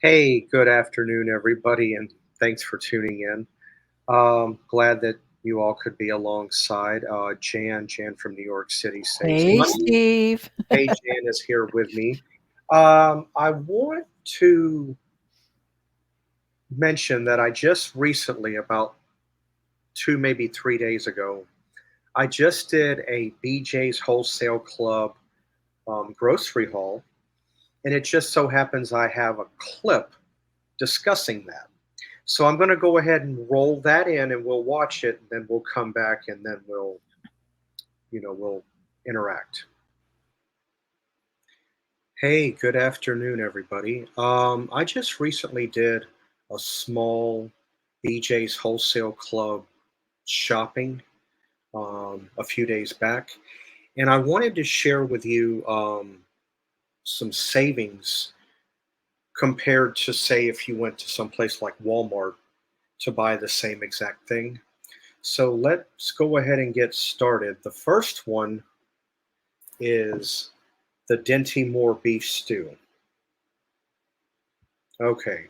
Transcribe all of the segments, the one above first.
Hey, good afternoon, everybody, and thanks for tuning in. Glad that you all could be alongside. Jan from New York City saves Hey, money. Steve. Hey, Jan is here with me. I want to mention that I just recently, about 2, maybe 3 days ago, I just did a BJ's Wholesale Club grocery haul, and it just so happens I have a clip discussing that. So I'm going to go ahead and roll that in and we'll watch it and then we'll come back and then we'll interact. Hey, good afternoon, everybody. I just recently did a small BJ's Wholesale Club shopping a few days back, and I wanted to share with you some savings compared to, say, if you went to some place like Walmart to buy the same exact thing. So let's go ahead and get started. The first one is the Dinty Moore beef stew. Okay,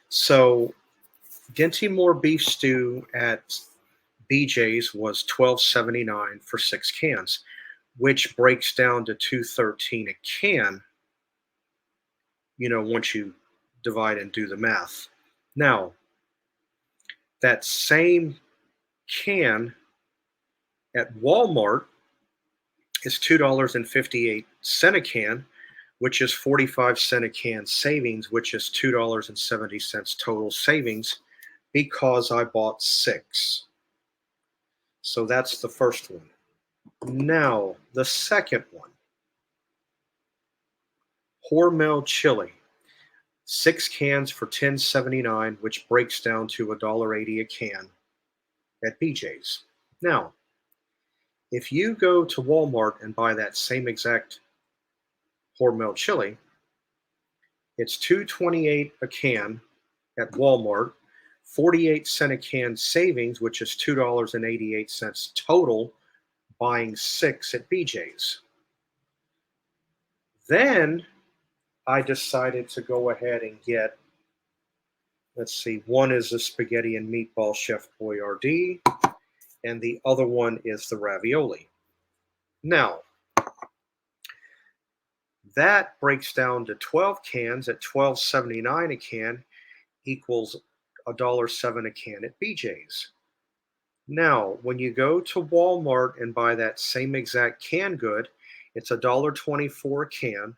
so Dinty Moore beef stew at BJ's was $12.79 for 6 cans, which breaks down to $2.13 a can. Once you divide and do the math. Now that same can at Walmart is $2.58 a can, which is 45 cents a can savings, which is $2.70 total savings because I bought six. So that's the first one. Now, the second one, Hormel chili. 6 cans for $10.79, which breaks down to $1.80 a can at BJ's. Now, if you go to Walmart and buy that same exact Hormel chili, it's $2.28 a can at Walmart, 48 cents a can savings, which is $2.88 total, buying six at BJ's. Then I decided to go ahead and get, let's see, one is the spaghetti and meatball Chef Boyardee, and the other one is the ravioli. Now, that breaks down to 12 cans at $12.79 a can, equals $1.07 a can at BJ's. Now, when you go to Walmart and buy that same exact canned good, it's $1.24 a can,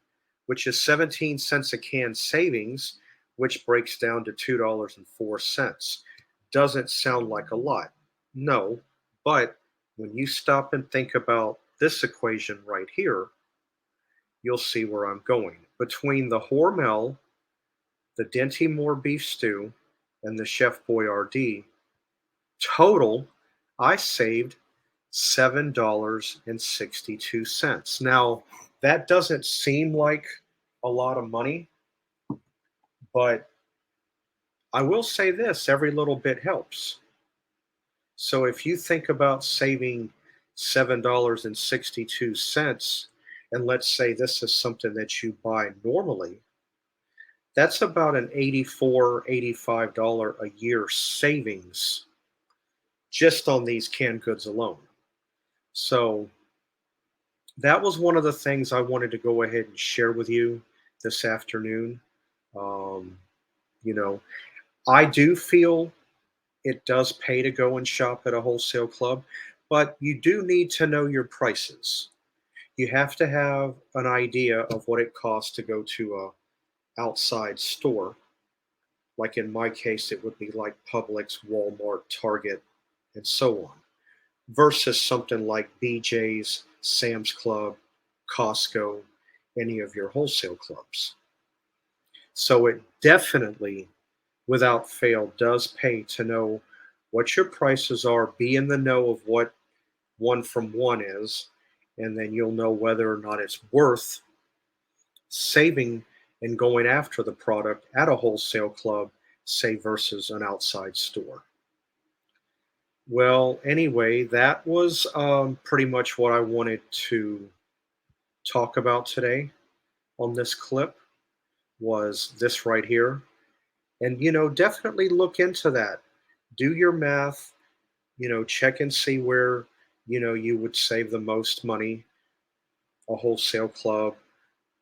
which is 17 cents a can savings, which breaks down to $2.04. Doesn't sound like a lot. No, but when you stop and think about this equation right here, you'll see where I'm going. Between the Hormel, the Dinty Moore beef stew, and the Chef Boyardee, total, I saved $7.62. Now, that doesn't seem like a lot of money, but I will say this, every little bit helps. So if you think about saving $7.62, and let's say this is something that you buy normally, that's about an $84, $85 a year savings just on these canned goods alone. So that was one of the things I wanted to go ahead and share with you this afternoon. Um, you know, I do feel it does pay to go and shop at a wholesale club, but you do need to know your prices. You have to have an idea of what it costs to go to a outside store. Like in my case, it would be like Publix, Walmart, Target, and so on, versus something like BJ's, Sam's Club, Costco, any of your wholesale clubs. So it definitely, without fail, does pay to know what your prices are, be in the know of what one from one is, and then you'll know whether or not it's worth saving and going after the product at a wholesale club, say, versus an outside store. Well, anyway, that was pretty much what I wanted to talk about today on this clip. was this right here. And, definitely look into that. Do your math, check and see where, you would save the most money, a wholesale club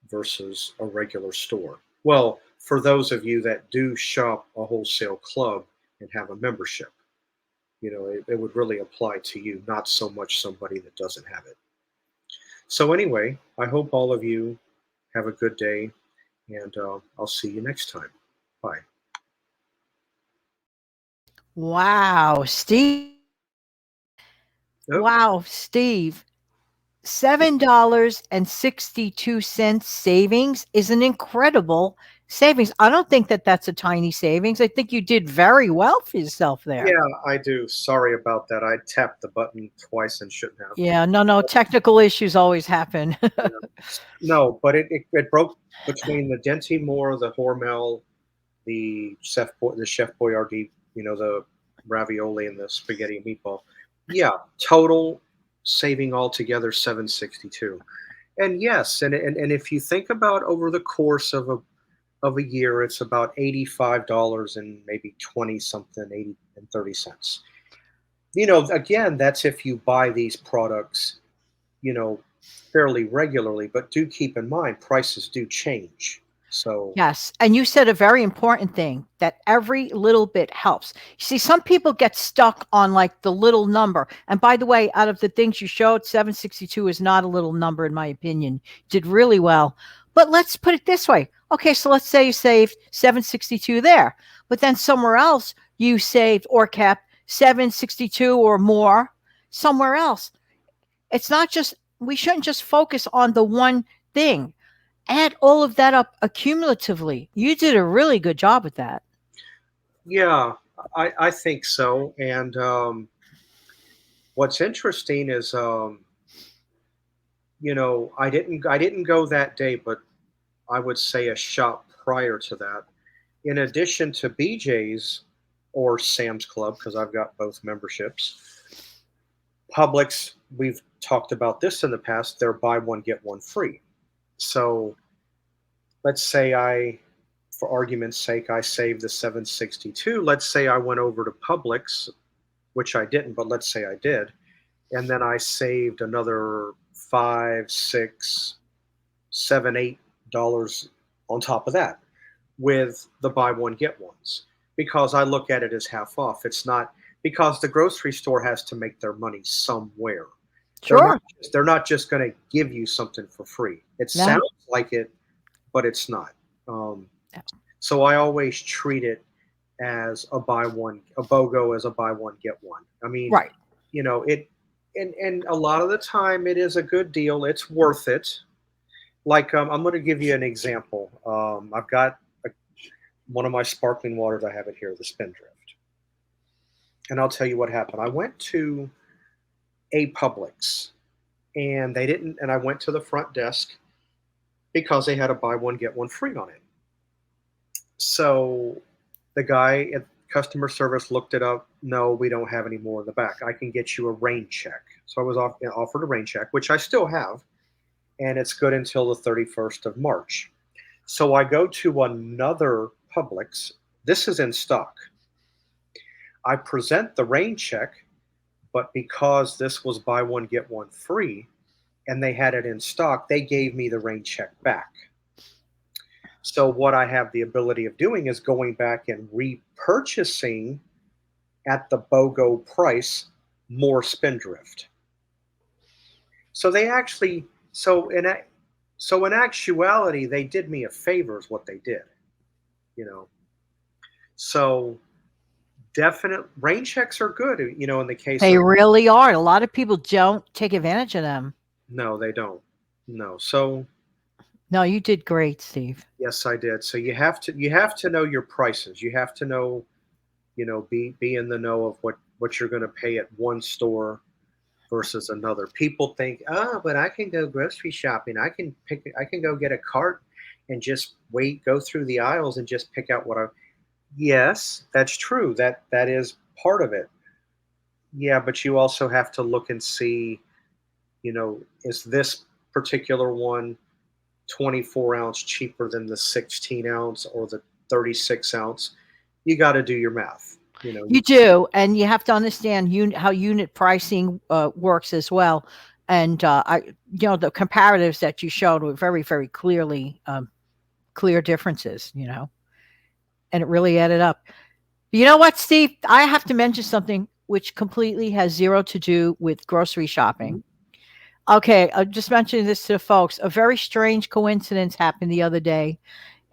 versus a regular store. Well, for those of you that do shop a wholesale club and have a membership, it would really apply to you, not so much somebody that doesn't have it. So, anyway, I hope all of you have a good day, and I'll see you next time. Bye. Wow, Steve. Yep. Wow, Steve. $7.62 savings is an incredible savings. I don't think that that's a tiny savings. I think you did very well for yourself there. Yeah, I do. Sorry about that. I tapped the button twice and shouldn't have. Yeah, no, no, technical issues always happen. Yeah. No, but it broke between the Denti Moore, the Hormel, the Chef Boyardee, the ravioli and the spaghetti and meatball. Yeah, total saving altogether 762. And yes, and if you think about over the course of a year, it's about $85 and maybe 20 something, 80 and 30 cents. Again, that's if you buy these products, you know, fairly regularly, but do keep in mind prices do change. So, Yes, and you said a very important thing, that every little bit helps. You see, some people get stuck on like the little number. And by the way, out of the things you showed, 762 is not a little number in my opinion. You did really well. But let's put it this way. Okay, so let's say you saved 762 there, but then somewhere else you saved or kept 762 or more somewhere else. It's not just, we shouldn't just focus on the one thing. Add all of that up accumulatively. You did a really good job with that. yeah, I think so. And what's interesting is, I didn't go that day, but I would say a shop prior to that. In addition to BJ's or Sam's Club, because I've got both memberships, Publix, we've talked about this in the past, they're buy one, get one free. So let's say for argument's sake, I saved the 762. Let's say I went over to Publix, which I didn't, but let's say I did. And then I saved another five, six, seven, $8 on top of that with the buy one get ones, because I look at it as half off. It's not, because the grocery store has to make their money somewhere. They're not Sure. they're not just going to give you something for free. It No. sounds like it, but it's not. Um, No. so I always treat it as a buy one, a BOGO as a buy one get one. I mean, Right. it, and a lot of the time it is a good deal. It's worth it. Like, I'm going to give you an example. I've got one of my sparkling waters. I have it here, the Spindrift, and I'll tell you what happened. I went to a Publix, and they didn't. And I went to the front desk because they had a buy one get one free on it. So the guy at customer service looked it up. No, we don't have any more in the back. I can get you a rain check. So I was offered a rain check, which I still have, and it's good until the 31st of March. So I go to another Publix. This is in stock. I present the rain check, but because this was buy one, get one free, and they had it in stock, they gave me the rain check back. So what I have the ability of doing is going back and repurchasing at the BOGO price more Spindrift. So they actually, so in actuality, they did me a favor is what they did, you know. So definite rain checks are good, in the case They of, really are. A lot of people don't take advantage of them. no, they don't. No. So No, you did great, Steve. yes, I did. So you have to know your prices. You have to know, be in the know of what you're going to pay at one store versus another. People think, oh, but I can go grocery shopping. I can go get a cart and just go through the aisles and just pick out what I. Yes, that's true. That is part of it. Yeah, but you also have to look and see, is this particular one 24 ounce cheaper than the 16 ounce or the 36 ounce. You got to do your math. You know, You you, do, and you have to understand how unit pricing works as well. And the comparatives that you showed were very, very clearly clear differences. And it really added up. You know what, Steve? I have to mention something which completely has zero to do with grocery shopping. Mhm. Okay, I'm just mentioning this to the folks. A very strange coincidence happened the other day.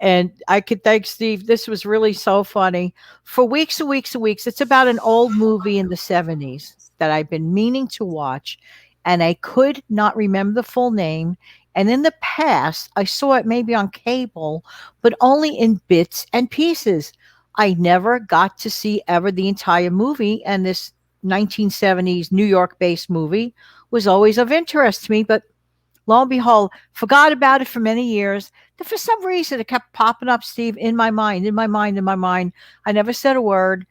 And I could thank Steve. This was really so funny. For weeks and weeks and weeks, it's about an old movie in the 70s that I've been meaning to watch, and I could not remember the full name. And in the past, I saw it maybe on cable, but only in bits and pieces. I never got to see ever the entire movie. And this 1970s New York based movie was always of interest to me. But lo and behold, forgot about it for many years. Then for some reason, it kept popping up, Steve, in my mind, in my mind, in my mind. I never said a word.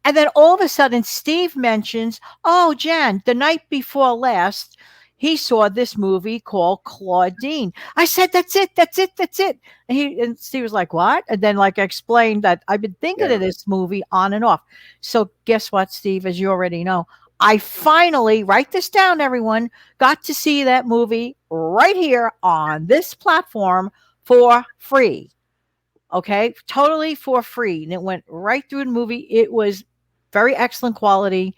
And then all of a sudden, Steve mentions, oh, Jan, the night before last, he saw this movie called Claudine. I said, that's it, that's it, that's it. And Steve was like, what? And then, like, I explained that I've been thinking Yeah. of this movie on and off. So, guess what, Steve? As you already know, I finally, write this down, everyone, got to see that movie right here on this platform for free. Okay, totally for free. And it went right through the movie. It was very excellent quality.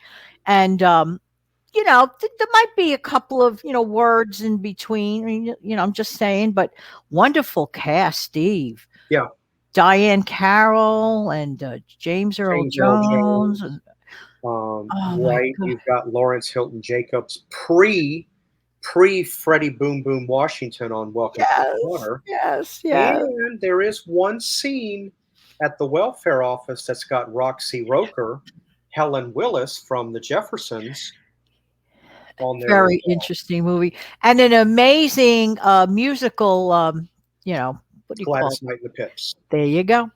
And, there might be a couple of, words in between. I mean, I'm just saying, but wonderful cast, Steve. Yeah. Diane Carroll and James Earl James Earl Jones. Jones. Oh, my Right. God. You've got Lawrence Hilton Jacobs pre Freddie Boom Boom Washington on Welcome to the Yes, Corner. yes, yes. And there is one scene at the welfare office that's got Roxy Roker, Helen Willis from the Jeffersons on there as Very well. interesting movie, and an amazing musical. What do you call Gladys it? Knight and the Pips. There you go.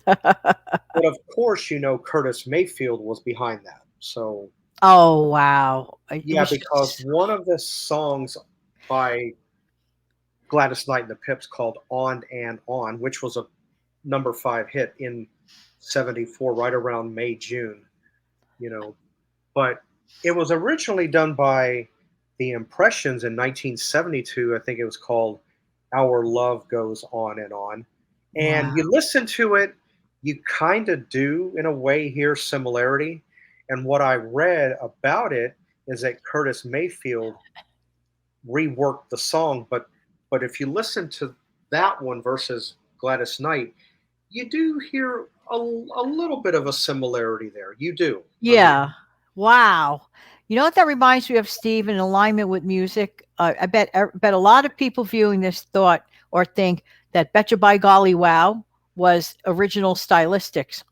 But of course, Curtis Mayfield was behind that. So, Oh, wow. It yeah, was because just, one of the songs by Gladys Knight and the Pips called On and On, which was a number 5 hit in 74, right around May, June, you know. But it was originally done by the Impressions in 1972. I think it was called Our Love Goes On and On. wow. And you listen to it, you kind of do, in a way, hear similarity. And what I read about it is that Curtis Mayfield reworked the song, but if you listen to that one versus Gladys Knight, you do hear a little bit of a similarity there. You do. I mean, Yeah. Wow. You know what that reminds me of, Steve, in alignment with music? I bet a lot of people viewing this thought or think that Betcha by Golly Wow was original stylistics.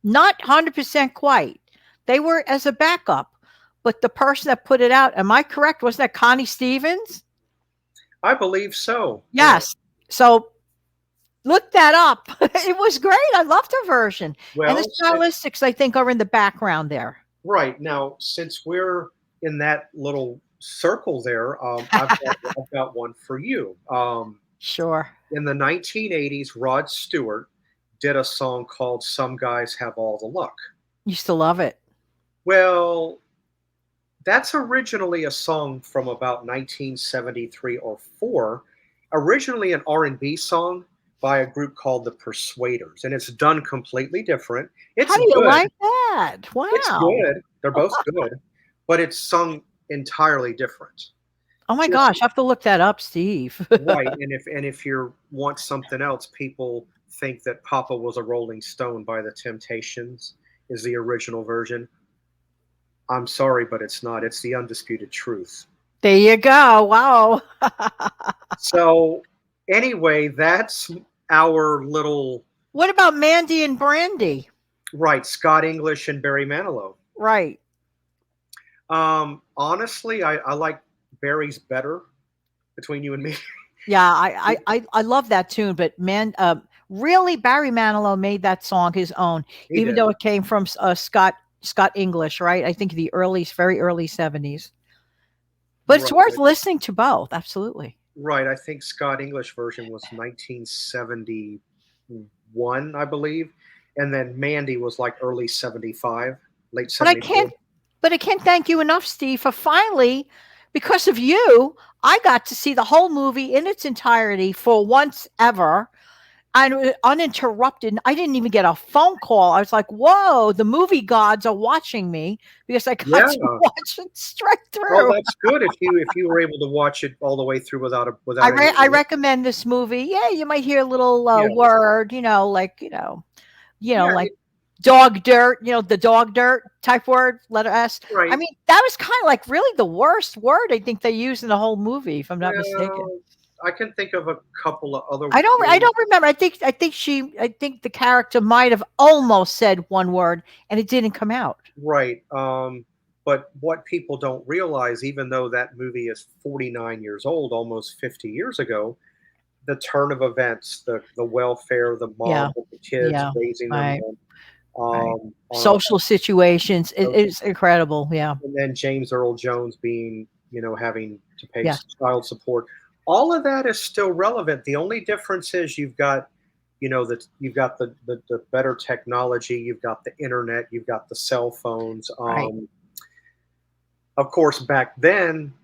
Not 100% quite. They were as a backup. But the person that put it out, am I correct? Wasn't that Connie Stevens? I believe so. Yeah. Yes. So look that up. It was great. I loved her version. And the Well, stylistics, I think, are in the background there. right now, since we're in that little circle there, I've got one for you. Sure. In the 1980s, Rod Stewart did a song called "Some Guys Have All the Luck." Used to love it. Well, that's originally a song from about 1973 or 4, originally an R&B song by a group called the Persuaders, and it's done completely different. How It's do you good. like that? It's Wow. good. They're both good, but it's sung entirely different. Oh my Just gosh, I have to look that up, Steve. right, and if you want something else, people think that Papa Was a Rolling Stone by the Temptations is the original version. I'm sorry, but it's not. It's the undisputed truth. There you go. Wow. So, anyway, that's our little What about Mandy and Brandy? right, Scott English and Barry Manilow. Right. Honestly, I like Barry's better between you and me. Yeah, I love that tune, but man, really, Barry Manilow made that song his own, He even did. though it came from Scott English, right? I think very early 70s. But it's Right. worth listening to both. Absolutely. right. I think Scott English version was 1971, I believe, and then Mandy was like early 75, late But I 74. can't but I can't thank you enough, Steve, for finally, because of you, I got to see the whole movie in its entirety for once ever, and uninterrupted. I didn't even get a phone call. I was like, "Whoa, the movie gods are watching me because I got Yeah. to watch it straight Well, through." that's good if you were able to watch it all the way through without any I interruption. recommend this movie. Yeah, you might hear a little Yeah. word, Yeah. like dog dirt, the dog dirt type word, letter S. I Right. mean, that was kind of like really the worst word I think they used in the whole movie, if I'm not mistaken. Well, I can think of a couple of other I words. don't remember. I think the character might have almost said one word and it didn't come out. Right. But what people don't realize, even though that movie is 49 years old, almost 50 years ago, the turn of events, the welfare, the Yeah. mom with the kids, Yeah. raising them Right. Right. on a Social situations. It's incredible. Yeah. and then James Earl Jones being, having to pay Yeah. child support. All of that is still relevant. The only difference is you've got the better technology, you've got the internet, you've got the cell phones. Right. Of course, back then,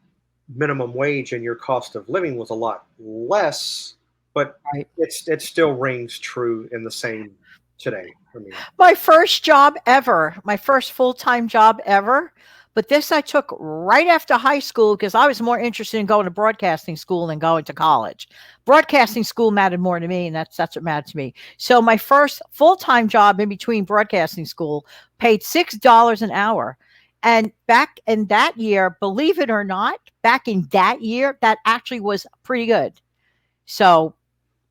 minimum wage and your cost of living was a lot less, but Right. it still rings true in the same today. I mean, My first job ever, my first full-time job ever. But this I took right after high school because I was more interested in going to broadcasting school than going to college. Broadcasting school mattered more to me, and that's what mattered to me. So my first full-time job in between broadcasting school paid $6 an hour. And back in that year, believe it or not, back in that year, that actually was pretty good. So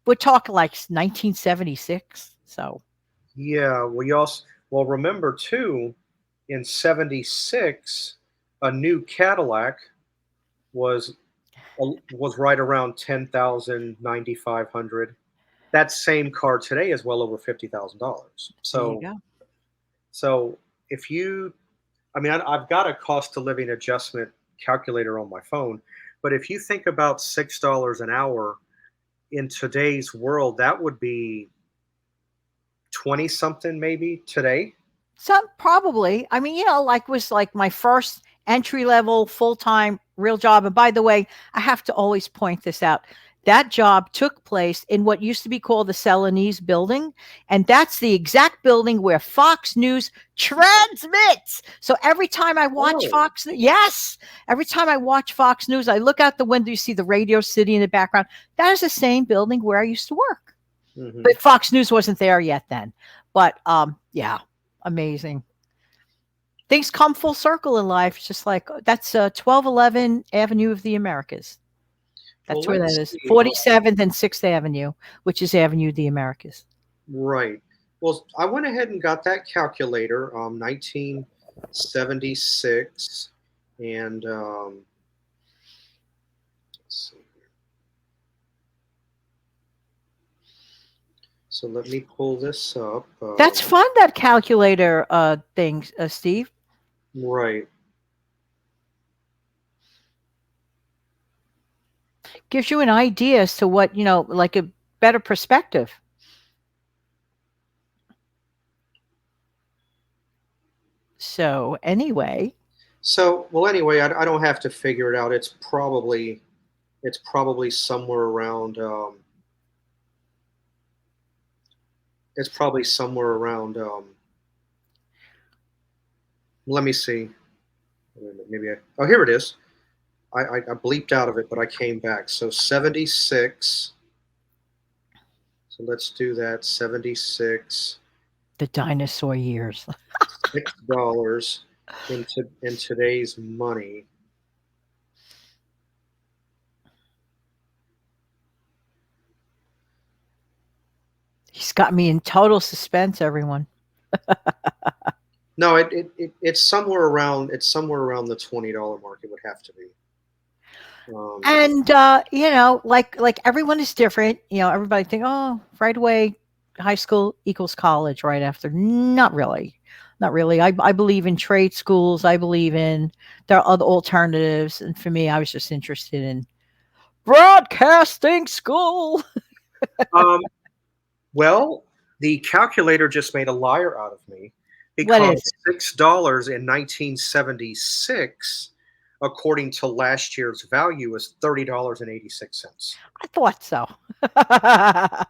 we're talking like 1976. So yeah. Well, remember too, in '76, a new Cadillac was was right around 10,000, 9,500. That same car today is well over $50,000. there you So go. so if you, I mean, I've got a cost of living adjustment calculator on my phone, but if you think about $6 an hour in today's world, that would be 20 something maybe today. Some probably. I mean, like was like my first entry level full time real job. And by the way, I have to always point this out. That job took place in what used to be called the Celanese building. And that's the exact building where Fox News transmits. So every time I watch Oh. Yes, every time I watch Fox News, I look out the window, you see the Radio City in the background. That is the same building where I used to work. Hmm. But Fox News wasn't there yet then. But yeah, amazing. Things come full circle in life. It's just like that's 1211 Avenue of the Americas. Well, That's where that let's is. see. 47th and 6th Avenue, which is Avenue of the Americas. Right. Well, I went ahead and got that calculator, 1976, and let's see. So let me pull this up. That's fun, that calculator thing, Steve. Right. Gives you an idea as to what, like a better perspective. So anyway, So, well, anyway, I don't have to figure it out. It's probably somewhere around. It's probably somewhere around. Let me see. Wait a minute, maybe oh, here it is. I bleeped out of it, but I came back. So 76. So let's do that. 76. the dinosaur years. $6 in today's money. He's got me in total suspense, everyone. No, it's somewhere around the $20 mark. It would have to be. And like everyone is different. Everybody think, oh, right away, high school equals college right after. Not really. Not really. I believe in trade schools. I believe in there are other alternatives. And for me, I was just interested in Broadcasting school. Um, well, the calculator just made a liar out of me What is because it? $6 in 1976, according to last year's value, is $30.86. I thought so. I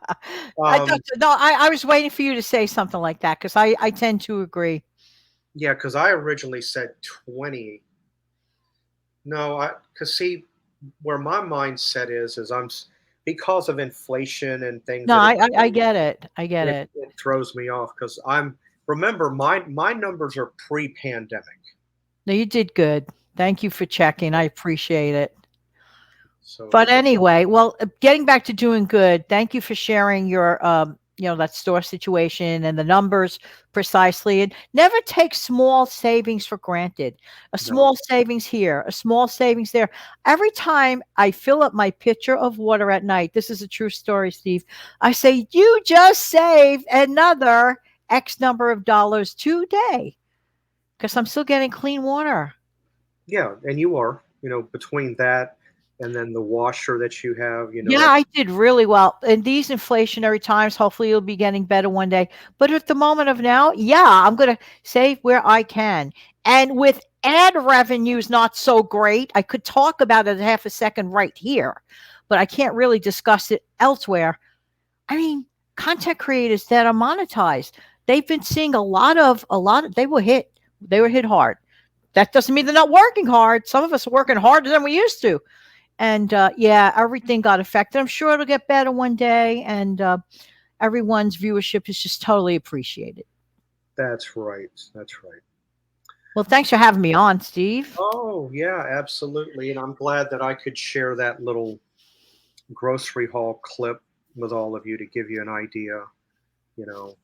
thought Um, so. No, I was waiting for you to say something like that because I tend to agree. yeah, because I originally said 20. No, I because see where my mindset is because of inflation and things No, that have I get it. I get it. it throws me off because remember my numbers are pre-pandemic. No, you did good. Thank you for checking. I appreciate it. So But anyway, well, getting back to doing good, thank you for sharing your, that store situation and the numbers precisely. And never take small savings for granted. A no, small savings here, a small savings there. Every time I fill up my pitcher of water at night, this is a true story, Steve. I say, you just saved another X number of dollars today because I'm still getting clean water. yeah, and you are, between that and then the washer that you have, Yeah, that I did really well. In these inflationary times, hopefully you'll be getting better one day. But at the moment of now, yeah, I'm going to save where I can. And with ad revenues not so great, I could talk about it half a second right here, but I can't really discuss it elsewhere. I mean, content creators that are monetized, they've been seeing they were hit hard. That doesn't mean they're not working hard. Some of us are working harder than we used to, and yeah, everything got affected. I'm sure it'll get better one day, and everyone's viewership is just totally appreciated. that's right. That's right. Well, thanks for having me on, Steve. Oh, yeah, absolutely. And I'm glad that I could share that little grocery haul clip with all of you to give you an idea. You know,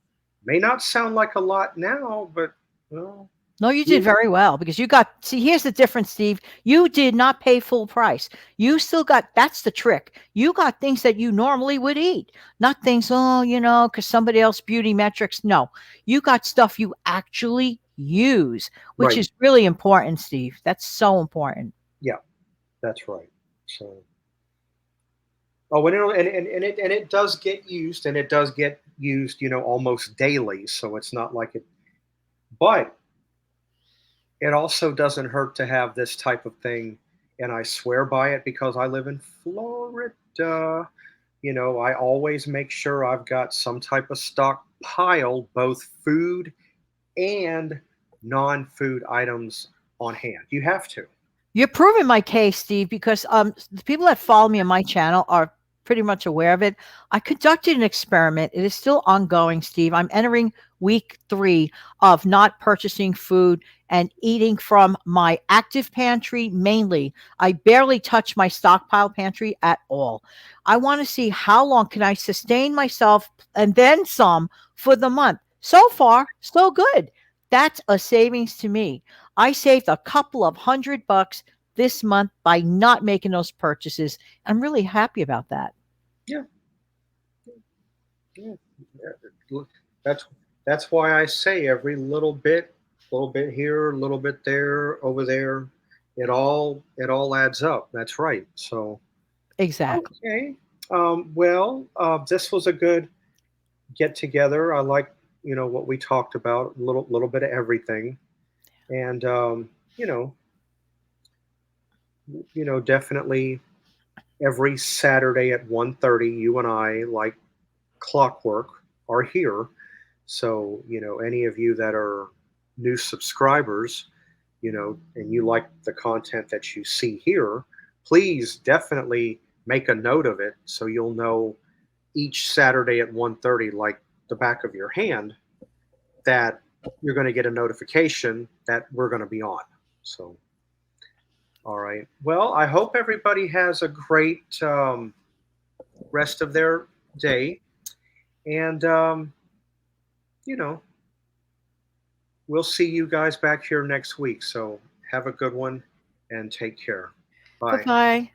may not sound like a lot now, but well, No, you did yeah, very well because see, here's the difference, Steve. You did not pay full price. You still that's the trick. You got things that you normally would eat, not things, because somebody else beauty metrics. No, you got stuff you actually use, which right. is really important, Steve. That's so important. Yeah, that's right. So, oh, and it does get used, and it does get used, almost daily. So it's not like it, but it also doesn't hurt to have this type of thing. And I swear by it because I live in Florida. I always make sure I've got some type of stockpile, both food and non-food items on hand. You have to. You're proving my case, Steve, because the people that follow me on my channel are pretty much aware of it. I conducted an experiment. It is still ongoing, Steve. I'm entering week 3 of not purchasing food and eating from my active pantry mainly. I barely touch my stockpile pantry at all. I want to see how long can I sustain myself and then some for the month. So far, so good. That's a savings to me. I saved a couple of $100 this month by not making those purchases. I'm really happy about that. Yeah, yeah. Yeah. That's that's why I say every little bit here, a little bit there, over there. It all adds up. That's right. So Exactly. okay. Well, this was a good get together. I like what we talked about, a little bit of everything, and you know definitely every Saturday at 1:30, you and I, like clockwork, are here. So any of you that are new subscribers, and you like the content that you see here, please definitely make a note of it so you'll know each Saturday at 1:30, like the back of your hand, that you're going to get a notification that we're going to be on. So, all right. Well, I hope everybody has a great rest of their day. And, you know, we'll see you guys back here next week. So have a good one and take care. Bye Bye. bye.